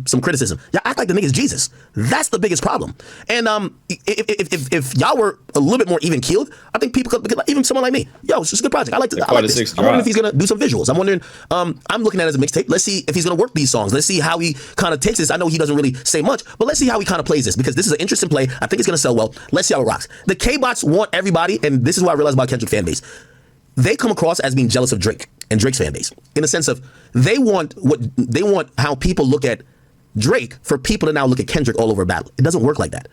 some criticism. Y'all act like the nigga's Jesus. That's the biggest problem. And if y'all were a little bit more even keeled, I think people could, even someone like me, yo, it's just a good project. I like this. I'm wondering if he's gonna do some visuals. I'm wondering. I'm looking at it as a mixtape. Let's see if he's gonna work these songs. Let's see how he kind of takes this. I know he doesn't really say much, but let's see how he kind of plays this, because this is an interesting play. I think it's gonna sell well. Let's see how it rocks. The K-bots want everybody, and this is what I realized about Kendrick fan base. They come across as being jealous of Drake and Drake's fan base, in the sense of they want how people look at Drake for people to now look at Kendrick all over a battle. It doesn't work like that,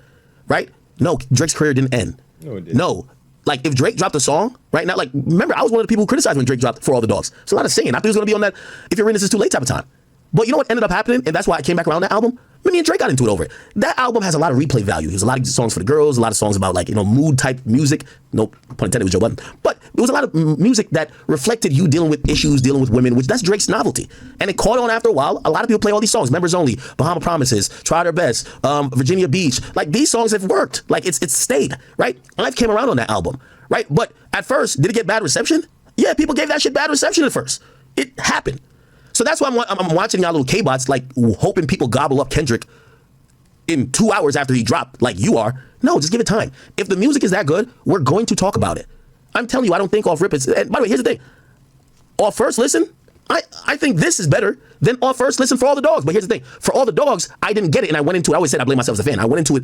right? No, Drake's career didn't end. No, it didn't. No. Like, if Drake dropped a song right now, like, remember, I was one of the people who criticized when Drake dropped For All the Dogs. It's a lot of singing. I thought he was going to be on that If You're In This Is Too Late type of time. But you know what ended up happening? And that's why I came back around that album. Me and Drake got into it over it. That album has a lot of replay value. There's a lot of songs for the girls, a lot of songs about, like, mood type music. No pun intended with Joe Budden. But it was a lot of music that reflected you dealing with issues, dealing with women, which that's Drake's novelty. And it caught on after a while. A lot of people play all these songs. Members Only, Bahama Promises, Try Their Best, Virginia Beach. Like, these songs have worked. Like, it's stayed, right? I've came around on that album, right? But at first, did it get bad reception? Yeah, people gave that shit bad reception at first. It happened. So that's why I'm watching y'all little K-bots, like, hoping people gobble up Kendrick in 2 hours after he dropped, like you are. No, just give it time. If the music is that good, we're going to talk about it. I'm telling you, I don't think off rip is. And by the way, here's the thing. Off first listen, I think this is better than off first listen For All the Dogs. But here's the thing. For All the Dogs, I didn't get it, and I went into it. I always said I blame myself as a fan. I went into it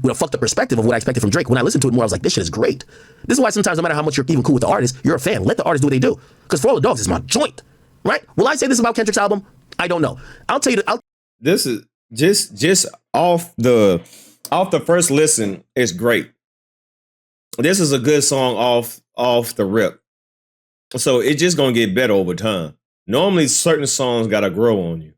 with a fucked up perspective of what I expected from Drake. When I listened to it more, I was like, this shit is great. This is why sometimes, no matter how much you're even cool with the artist, you're a fan. Let the artist do what they do. Because For All the Dogs is my joint. Right? Will I say this about Kendrick's album? I don't know. I'll tell you. This is just off the first listen. It's great. This is a good song off the rip. So it's just gonna get better over time. Normally, certain songs gotta grow on you.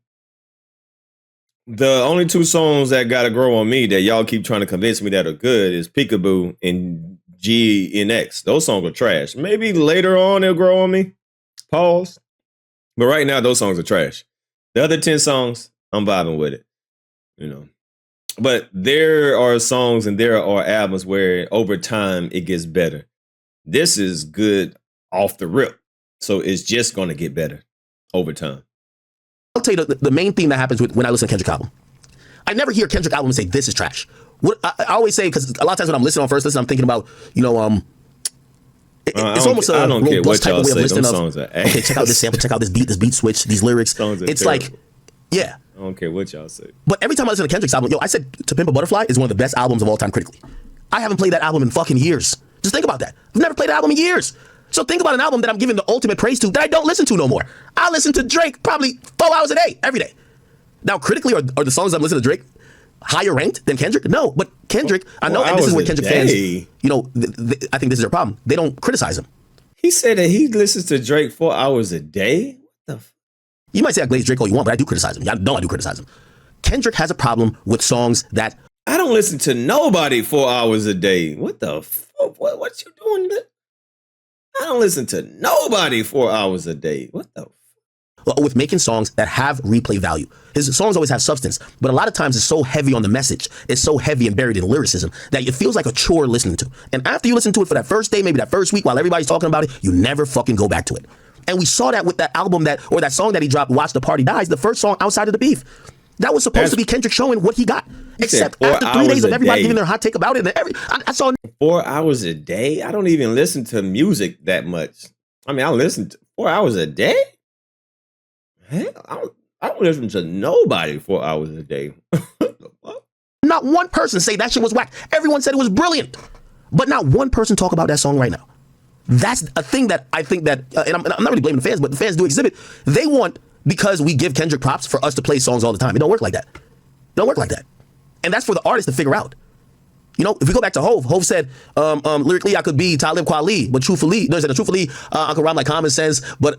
The only two songs that gotta grow on me that y'all keep trying to convince me that are good is Peekaboo and GNX. Those songs are trash. Maybe later on they'll grow on me. Pause. But right now, those songs are trash. The other 10 songs, I'm vibing with it, But there are songs and there are albums where over time it gets better. This is good off the rip. So it's just going to get better over time. I'll tell you the main thing that happens when I listen to Kendrick album. I never hear Kendrick album and say, this is trash. What I always say, because a lot of times when I'm listening on first listen, I'm thinking about, it's almost a robust type of way of listening. Okay, check out this sample, check out this beat switch, these lyrics. It's terrible. Like, yeah. I don't care what y'all say. But every time I listen to Kendrick's album, I said To Pimp a Butterfly is one of the best albums of all time critically. I haven't played that album in fucking years. Just think about that. I've never played that album in years. So think about an album that I'm giving the ultimate praise to that I don't listen to no more. I listen to Drake probably 4 hours a day, every day. Now, critically, are the songs I'm listening to Drake higher ranked than Kendrick? No, but Kendrick, I know, and this is where Kendrick fans, I think this is their problem. They don't criticize him. He said that he listens to Drake 4 hours a day? What the You might say I glaze Drake all you want, but I do criticize him. Y'all know I do criticize him. Kendrick has a problem with songs that... I don't listen to nobody 4 hours a day. What the fuck? What you doing? I don't listen to nobody 4 hours a day. What the with making songs that have replay value. His songs always have substance, but a lot of times it's so heavy on the message, it's so heavy and buried in lyricism that it feels like a chore listening to. And after you listen to it for that first day, maybe that first week, while everybody's talking about it, you never fucking go back to it. And we saw that with that album that song that he dropped, Watch the Party Dies, the first song outside of the beef. That was supposed to be Kendrick showing what he got. Except after 3 days of everybody giving their hot take about it, and I saw 4 hours a day. I don't even listen to music that much. I mean, I listen to 4 hours a day. Hell, I don't listen to nobody 4 hours a day. Not one person say that shit was whack. Everyone said it was brilliant, but not one person talk about that song right now. That's a thing that I think that, and I'm not really blaming the fans, but the fans do exhibit. They want, because we give Kendrick props, for us to play songs all the time. It don't work like that. It don't work like that. And that's for the artist to figure out. If we go back to Hov said, lyrically I could be Talib Kweli, but truthfully, I could rhyme like common sense, but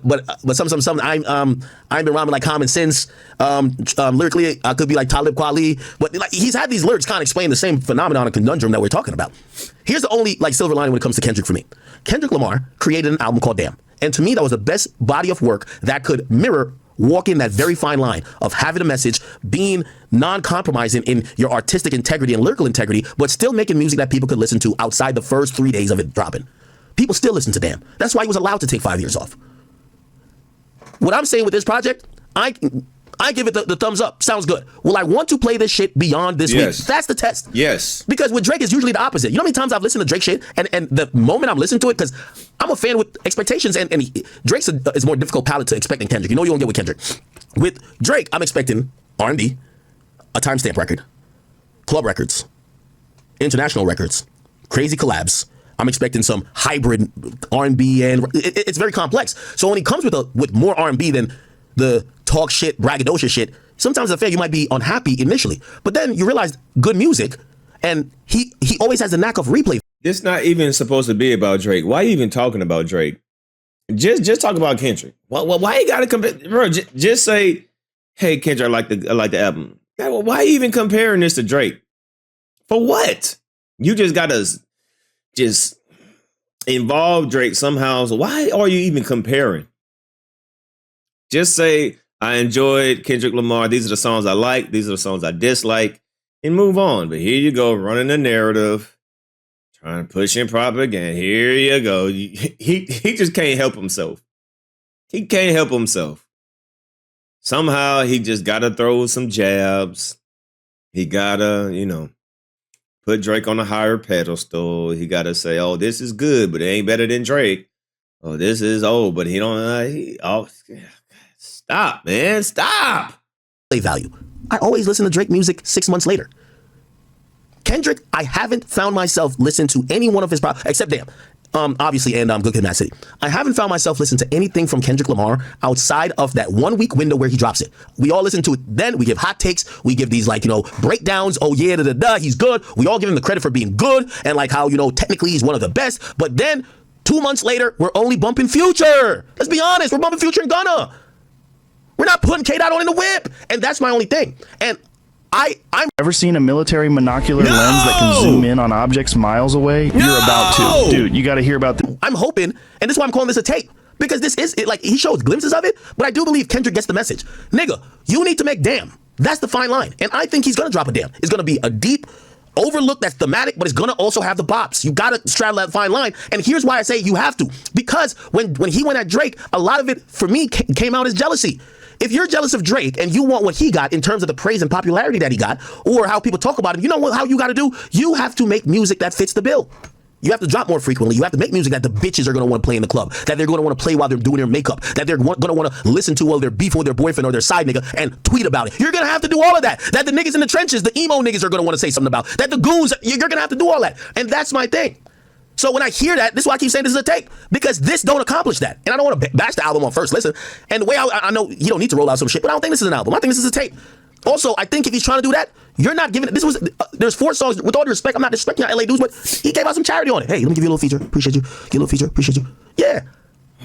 some I've been rhyming like common sense. Lyrically I could be like Talib Kweli, but like he's had these lyrics kind of explain the same phenomenon and conundrum that we're talking about. Here's the only silver lining when it comes to Kendrick for me. Kendrick Lamar created an album called Damn, and to me that was the best body of work that could mirror. Walk in that very fine line of having a message, being non-compromising in your artistic integrity and lyrical integrity, but still making music that people could listen to outside the first 3 days of it dropping. People still listen to Damn. That's why he was allowed to take 5 years off. What I'm saying with this project, I give it the thumbs up. Sounds good. Will I want to play this shit beyond this week? That's the test. Yes. Because with Drake, it's usually the opposite. You know how many times I've listened to Drake shit, and the moment I'm listening to it, because I'm a fan with expectations, and Drake's is more difficult palette to expect than Kendrick. You know you won't get with Kendrick. With Drake, I'm expecting R&B, a timestamp record, club records, international records, crazy collabs. I'm expecting some hybrid R&B, and it's very complex. So when he comes with more R&B than the talk shit, braggadocious shit, sometimes as a fan you might be unhappy initially, but then you realize good music, and he always has the knack of replay. It's not even supposed to be about Drake. Why are you even talking about Drake? Just talk about Kendrick. Why you gotta compare, bro? Just say, hey Kendrick, I like the album. Why are you even comparing this to Drake? For what? You just gotta just involve Drake somehow. So why are you even comparing? Just say, I enjoyed Kendrick Lamar. These are the songs I like. These are the songs I dislike, and move on. But here you go, running the narrative, trying to push in propaganda. Here you go. He just can't help himself. He can't help himself. Somehow he just got to throw some jabs. He got to, put Drake on a higher pedestal. He got to say, oh, this is good, but it ain't better than Drake. Oh, this is old, but he don't. Stop, man. Stop. Value. I always listen to Drake music 6 months later. Kendrick, I haven't found myself listening to any one of his projects, except Damn, obviously, and Good Kid, Mad City. I haven't found myself listening to anything from Kendrick Lamar outside of that 1 week window where he drops it. We all listen to it then. We give hot takes. We give these breakdowns. Oh yeah, he's good. We all give him the credit for being good and like how, technically he's one of the best. But then 2 months later, we're only bumping Future. Let's be honest. We're bumping Future and Gunna. We're not putting K-Dot on in the whip. And that's my only thing. And I'm ever seen a military monocular lens that can zoom in on objects miles away? You're about to. Dude, you got to hear about this. I'm hoping, and this is why I'm calling this a tape, because this is, he shows glimpses of it, but I do believe Kendrick gets the message. Nigga, you need to make Damn. That's the fine line. And I think he's going to drop a Damn. It's going to be a deep overlook that's thematic, but it's going to also have the bops. You got to straddle that fine line. And here's why I say you have to. Because when he went at Drake, a lot of it, for me, came out as jealousy. If you're jealous of Drake and you want what he got in terms of the praise and popularity that he got, or how people talk about him, you know how you got to do? You have to make music that fits the bill. You have to drop more frequently. You have to make music that the bitches are going to want to play in the club, that they're going to want to play while they're doing their makeup, that they're going to want to listen to while they're beefing with their boyfriend or their side nigga and tweet about it. You're going to have to do all of that. That the niggas in the trenches, the emo niggas are going to want to say something about. That the goons, you're going to have to do all that. And that's my thing. So when I hear that, this is why I keep saying this is a tape, because this don't accomplish that. And I don't want to bash the album on first listen. And the way I know you don't need to roll out some shit, but I don't think this is an album. I think this is a tape. Also, I think if he's trying to do that, you're not giving it. There's 4 songs. With all due respect, I'm not disrespecting LA dudes, but he gave out some charity on it. Hey, let me give you a little feature. Appreciate you. Give you a little feature. Appreciate you. Yeah.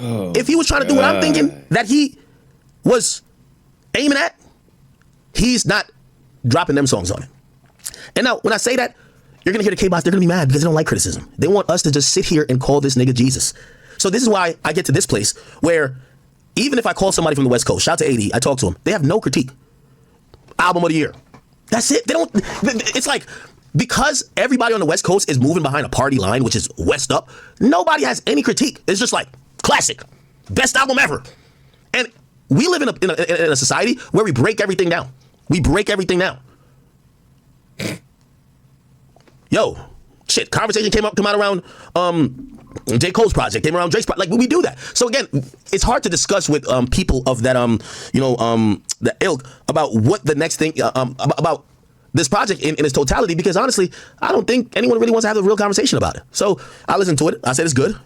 Oh, if he was trying to do what I'm thinking that he was aiming at, he's not dropping them songs on it. And now, when I say that, you're going to hear the K-Bots, they're going to be mad because they don't like criticism. They want us to just sit here and call this nigga Jesus. So this is why I get to this place where even if I call somebody from the West Coast, shout to AD, I talk to him, they have no critique. Album of the year. That's it. They don't, it's like, because everybody on the West Coast is moving behind a party line, which is West up, nobody has any critique. It's just like, classic. Best album ever. And we live in a society where we break everything down. We break everything down. Yo, shit, conversation come out around J. Cole's project, came around Drake's project. Like, we do that. So again, it's hard to discuss with people of that, the ilk about what the next thing, about this project in its totality, because honestly, I don't think anyone really wants to have a real conversation about it. So I listened to it. I said it's good.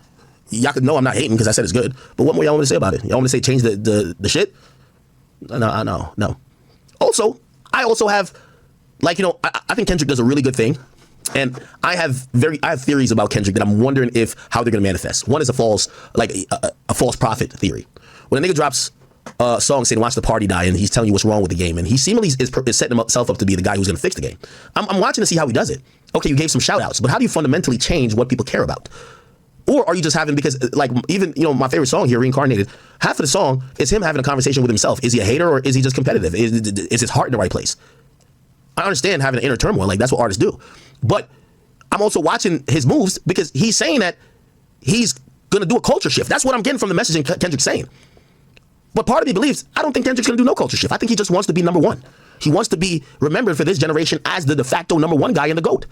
Y'all could know I'm not hating because I said it's good. But what more y'all want to say about it? Y'all want to say change the shit? No. Also, I also have, I think Kendrick does a really good thing. And I have theories about Kendrick that I'm wondering how they're gonna manifest. One is a false prophet theory. When a nigga drops a song saying "Watch the party die" and he's telling you what's wrong with the game, and he seemingly is setting himself up to be the guy who's gonna fix the game. I'm watching to see how he does it. Okay, you gave some shout outs, but how do you fundamentally change what people care about? Or are you just having, because even my favorite song here, Reincarnated, half of the song is him having a conversation with himself. Is he a hater or is he just competitive? Is his heart in the right place? I understand having an inner turmoil, that's what artists do. But I'm also watching his moves because he's saying that he's going to do a culture shift. That's what I'm getting from the message Kendrick's saying. But part of me believes, I don't think Kendrick's going to do no culture shift. I think he just wants to be number one. He wants to be remembered for this generation as the de facto number one guy and the GOAT.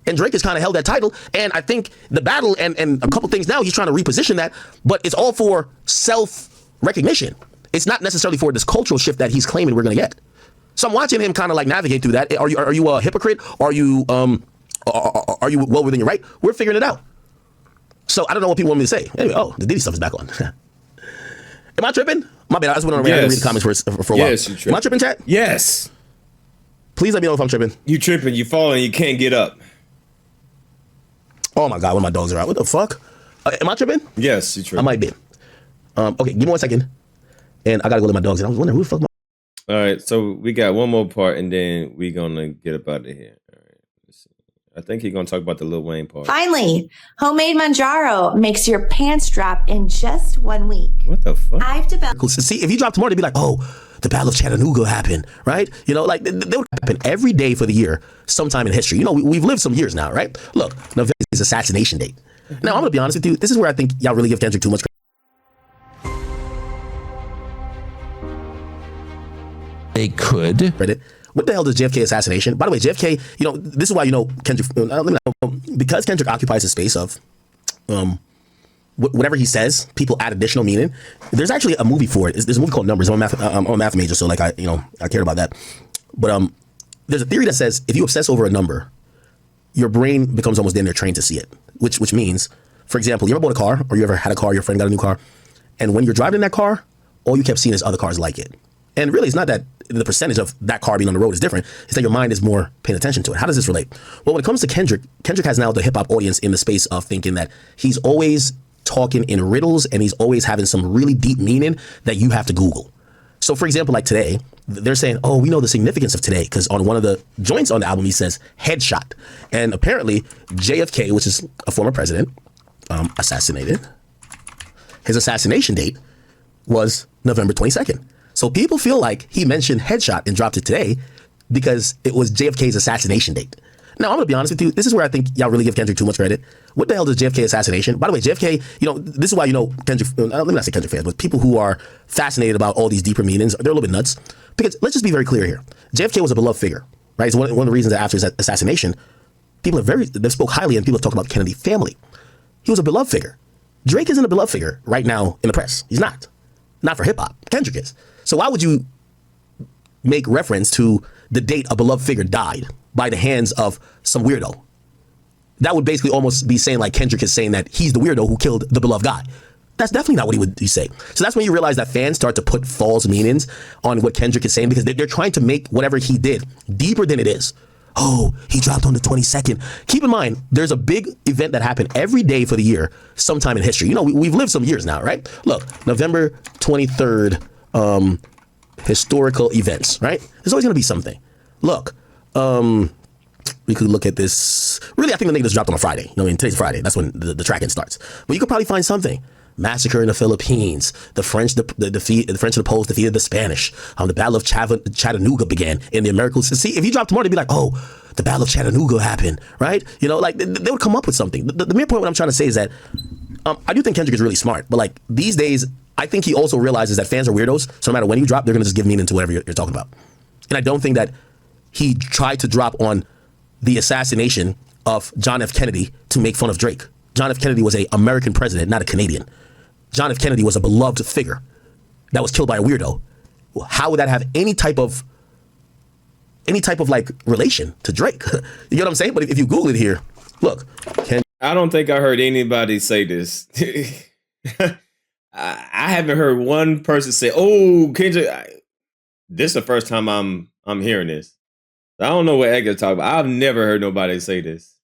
And Drake has kind of held that title. And I think the battle and a couple things now, he's trying to reposition that. But it's all for self-recognition. It's not necessarily for this cultural shift that he's claiming we're going to get. So I'm watching him kind of like navigate through that. Are you a hypocrite? Are you well within your right? We're figuring it out. So I don't know what people want me to say. Anyway, the Diddy stuff is back on. Am I tripping? My bad. I just went on a rant and read the comments for a while. Yes, you tripping. Am I tripping, chat? Yes. Please let me know if I'm tripping. You tripping. You falling. You can't get up. Oh my God, when my dogs are out. What the fuck? Am I tripping? Yes, you tripping. I might be. Okay, give me 1 second. And I gotta go let my dogs in. I was wondering who the fuck All right, so we got one more part and then we're gonna get up out of here. All right. Let's see. I think he's gonna talk about the Lil Wayne part. Finally, homemade Manjaro makes your pants drop in just 1 week. What the fuck? I've developed. See, if you dropped tomorrow, they'd be like, oh, the Battle of Chattanooga happened, right? You know, like, they would happen every day for the year, sometime in history. You know, we've lived some years now, right? Look, November is assassination date. Now, I'm going to be honest with you. This is where I think y'all really give Kendrick too much They could. credit. What the hell does JFK assassination? By the way, JFK, you know, this is why, you know, Kendrick, because Kendrick occupies a space of, whatever he says, people add additional meaning. There's actually a movie for it. There's a movie called Numbers. I'm a math major, so like I cared about that. But there's a theory that says if you obsess over a number, your brain becomes almost damn near trained to see it. Which means, for example, you ever bought a car or you ever had a car, your friend got a new car, and when you're driving in that car, all you kept seeing is other cars like it. And really, it's not that the percentage of that car being on the road is different. It's that your mind is more paying attention to it. How does this relate? Well, when it comes to Kendrick has now the hip hop audience in the space of thinking that he's always talking in riddles and he's always having some really deep meaning that you have to Google. So, for example, like today, they're saying, oh, we know the significance of today because on one of the joints on the album, he says headshot. And apparently, JFK, which is a former president, assassinated. His assassination date was November 22nd. So people feel like he mentioned headshot and dropped it today because it was JFK's assassination date. Now, I'm going to be honest with you. This is where I think y'all really give Kendrick too much credit. What the hell does JFK assassination? By the way, JFK, you know, this is why, you know, Kendrick, let me not say Kendrick fans, but people who are fascinated about all these deeper meanings, they're a little bit nuts. Because let's just be very clear here. JFK was a beloved figure, right? It's one of the reasons that after his assassination, people they've spoke highly and people have talked about the Kennedy family. He was a beloved figure. Drake isn't a beloved figure right now in the press. He's not. Not for hip hop. Kendrick is. So why would you make reference to the date a beloved figure died by the hands of some weirdo? That would basically almost be saying like Kendrick is saying that he's the weirdo who killed the beloved guy. That's definitely not what he would say. So that's when you realize that fans start to put false meanings on what Kendrick is saying because they're trying to make whatever he did deeper than it is. Oh, he dropped on the 22nd. Keep in mind, there's a big event that happened every day for the year, sometime in history. You know, we've lived some years now, right? Look, November 23rd, historical events, right? There's always going to be something. Look, we could look at this. Really, I think the nigga just dropped on a Friday. You know, I mean, today's Friday. That's when the tracking starts. But you could probably find something. Massacre in the Philippines. The French, the French and the Poles defeated the Spanish. The Battle of Chattanooga began in the Americas. See, if you dropped tomorrow, they'd be like, oh, the Battle of Chattanooga happened, right? You know, like they would come up with something. The mere point what I'm trying to say is that I do think Kendrick is really smart, but like these days, I think he also realizes that fans are weirdos. So no matter when you drop, they're going to just give meaning to whatever you're talking about. And I don't think that he tried to drop on the assassination of John F. Kennedy to make fun of Drake. John F. Kennedy was an American president, not a Canadian. John F. Kennedy was a beloved figure that was killed by a weirdo. How would that have any type of like relation to Drake? You know what I'm saying? But if you Google it here, look. I don't think I heard anybody say this. I haven't heard one person say, "Oh, Kendrick." This is the first time I'm hearing this. I don't know what Edgar talking about. I've never heard nobody say this.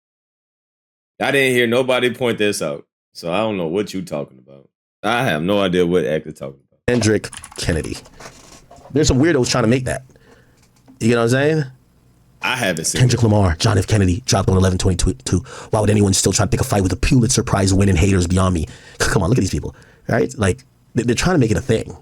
I didn't hear nobody point this out, so I don't know what you talking about. I have no idea what Edgar talking about. Kendrick Kennedy. There's some weirdos trying to make that. You know what I'm saying? I haven't seen Kendrick Lamar, John F. Kennedy, dropped on 11/22. Why would anyone still try to pick a fight with the Pulitzer Prize winning haters beyond me? Come on, look at these people, right? Like, they're trying to make it a thing.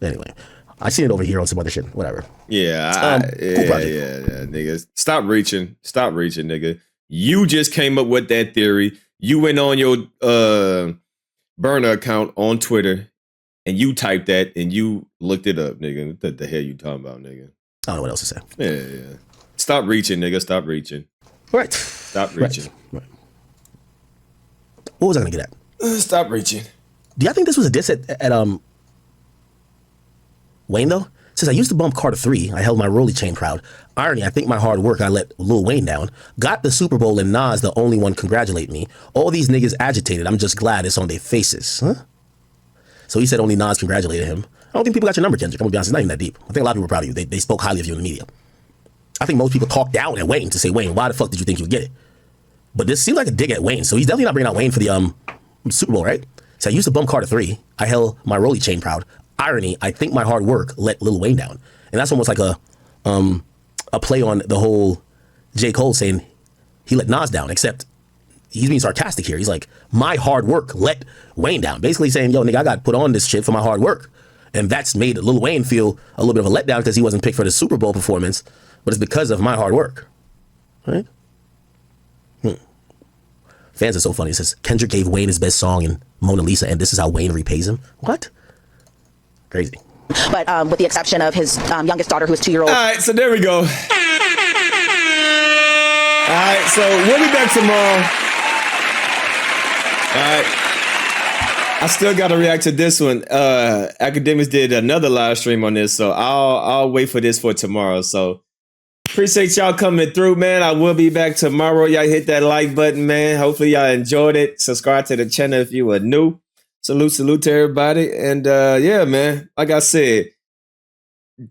Anyway, I seen it over here on some other shit. Whatever. Yeah, yeah, nigga. Stop reaching, nigga. You just came up with that theory. You went on your burner account on Twitter and you typed that and you looked it up, nigga. What the hell you talking about, nigga? I don't know what else to say. Yeah. Stop reaching, nigga. Stop reaching. Right. Stop reaching. Right. What was I gonna get at? Stop reaching. Do y'all think this was a diss at Wayne though? Since I used to bump Carter 3, I held my Rolly chain proud. Irony, I think my hard work, I let Lil Wayne down. Got the Super Bowl and Nas, the only one congratulate me. All these niggas agitated, I'm just glad it's on their faces. Huh? So he said only Nas congratulated him. I don't think people got your number, Kendrick. I'm gonna be honest, it's not even that deep. I think a lot of people were proud of you. They spoke highly of you in the media. I think most people talk down at Wayne to say, Wayne, why the fuck did you think you would get it? But this seems like a dig at Wayne, so he's definitely not bringing out Wayne for the Super Bowl, right? So I used to bump Carter 3. I held my Rolly chain proud. Irony, I think my hard work let Lil Wayne down. And that's almost like a play on the whole J. Cole saying he let Nas down, except he's being sarcastic here. He's like, my hard work let Wayne down. Basically saying, yo, nigga, I got put on this shit for my hard work. And that's made Lil Wayne feel a little bit of a letdown because he wasn't picked for the Super Bowl performance, but it's because of my hard work. Right? Fans are so funny. It says, Kendrick gave Wayne his best song in Mona Lisa, and this is how Wayne repays him. What? Crazy. But with the exception of his youngest daughter, who is 2-year-old. All right, so there we go. All right, so we'll be back tomorrow. All right. I still got to react to this one. Akademiks did another live stream on this, so I'll wait for this for tomorrow. So appreciate y'all coming through, man. I will be back tomorrow. Y'all hit that like button, man. Hopefully y'all enjoyed it. Subscribe to the channel if you are new. Salute to everybody. And yeah, man, like I said,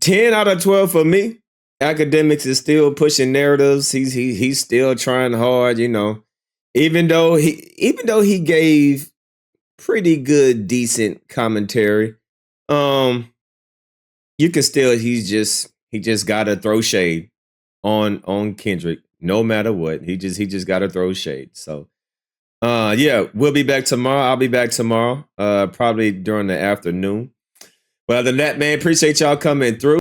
10 out of 12 for me. Akademiks is still pushing narratives. He's still trying hard, you know. Even though he gave pretty good, decent commentary, you can still he just gotta throw shade on Kendrick, no matter what. He just gotta throw shade. So yeah, we'll be back tomorrow. I'll be back tomorrow, probably during the afternoon. But other than that, man, appreciate y'all coming through.